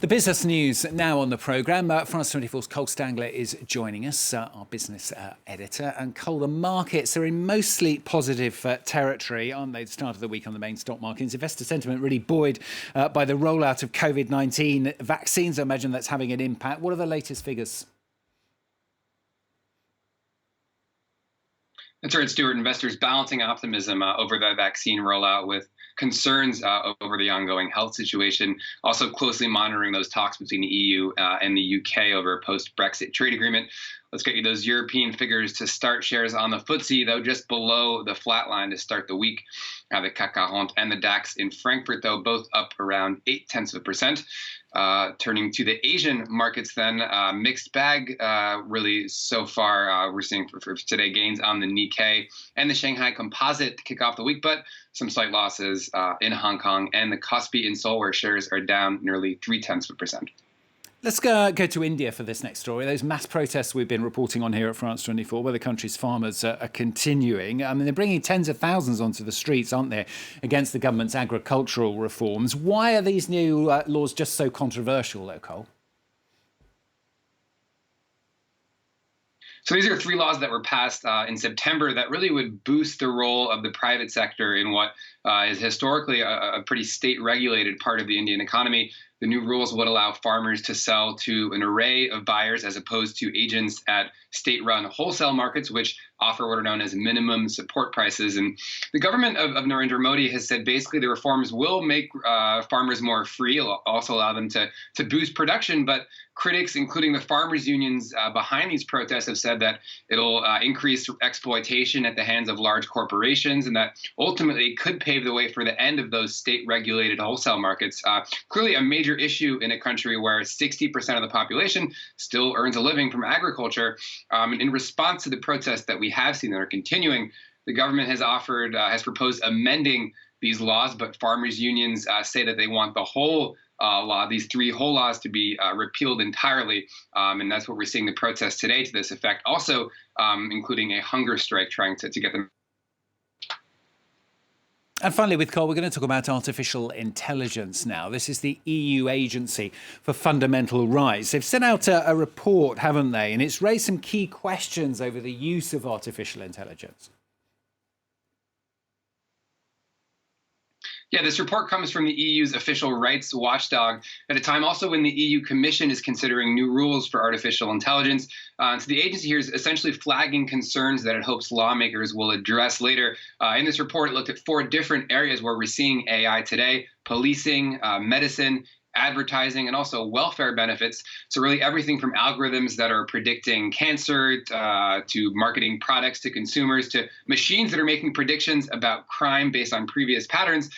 The business news now on the programme. France 24's Cole Stangler is joining us, our business editor. And Cole, the markets are in mostly positive territory, aren't they? The start of the week on the main stock markets. Investor sentiment really buoyed by the rollout of COVID-19 vaccines. I imagine that's having an impact. What are the latest figures? That's right, Stuart. Investors balancing optimism over the vaccine rollout with concerns over the ongoing health situation, also closely monitoring those talks between the EU and the UK over a post-Brexit trade agreement. Let's get you those European figures to start. Shares on the FTSE, though, just below the flat line to start the week. The CAC 40 and the DAX in Frankfurt, though, both up around 0.8%. Turning to the Asian markets then, mixed bag really so far. We're seeing for today gains on the Nikkei and the Shanghai Composite to kick off the week, but some slight losses in Hong Kong and the Kospi in Seoul, where shares are down nearly 0.3%. Let's go to India for this next story. Those mass protests we've been reporting on here at France 24, where the country's farmers are continuing. I mean, they're bringing tens of thousands onto the streets, aren't they, against the government's agricultural reforms. Why are these new laws just so controversial, though, Cole? So these are three laws that were passed in September that really would boost the role of the private sector in what is historically a pretty state-regulated part of the Indian economy. The new rules would allow farmers to sell to an array of buyers as opposed to agents at state-run wholesale markets, which offer what are known as minimum support prices. And the government of Narendra Modi has said basically the reforms will make farmers more free, also allow them to boost production. But critics, including the farmers' unions behind these protests, have said that it'll increase exploitation at the hands of large corporations and that ultimately could pave the way for the end of those state-regulated wholesale markets. Clearly a major issue in a country where 60% of the population still earns a living from agriculture. In response to the protests that we have seen that are continuing, the government has proposed amending these laws, but farmers' unions say that they want the whole law, these three whole laws, to be repealed entirely. And that's what we're seeing the protests today to this effect, also including a hunger strike trying to get them. And finally, with Cole, we're going to talk about artificial intelligence now. This is the EU Agency for Fundamental Rights. They've sent out a report, haven't they? And it's raised some key questions over the use of artificial intelligence. Yeah, this report comes from the EU's official rights watchdog at a time also when the EU Commission is considering new rules for artificial intelligence. So the agency here is essentially flagging concerns that it hopes lawmakers will address later. In this report, it looked at 4 different areas where we're seeing AI today: policing, medicine, advertising, and also welfare benefits. So really everything from algorithms that are predicting cancer to marketing products to consumers to machines that are making predictions about crime based on previous patterns.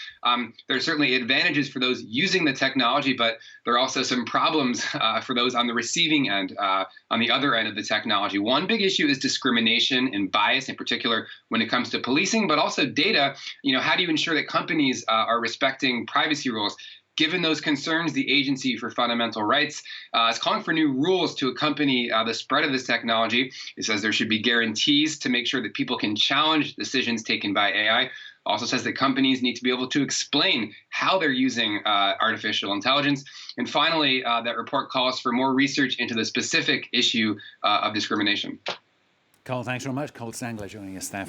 There are certainly advantages for those using the technology, but there are also some problems for those on the receiving end, on the other end of the technology. One big issue is discrimination and bias, in particular when it comes to policing, but also data. How do you ensure that companies are respecting privacy rules? Given those concerns, the Agency for Fundamental Rights is calling for new rules to accompany the spread of this technology. It says there should be guarantees to make sure that people can challenge decisions taken by AI. Also says that companies need to be able to explain how they're using artificial intelligence. And finally, that report calls for more research into the specific issue of discrimination. Cole, thanks very much. Cole Stangler joining us there.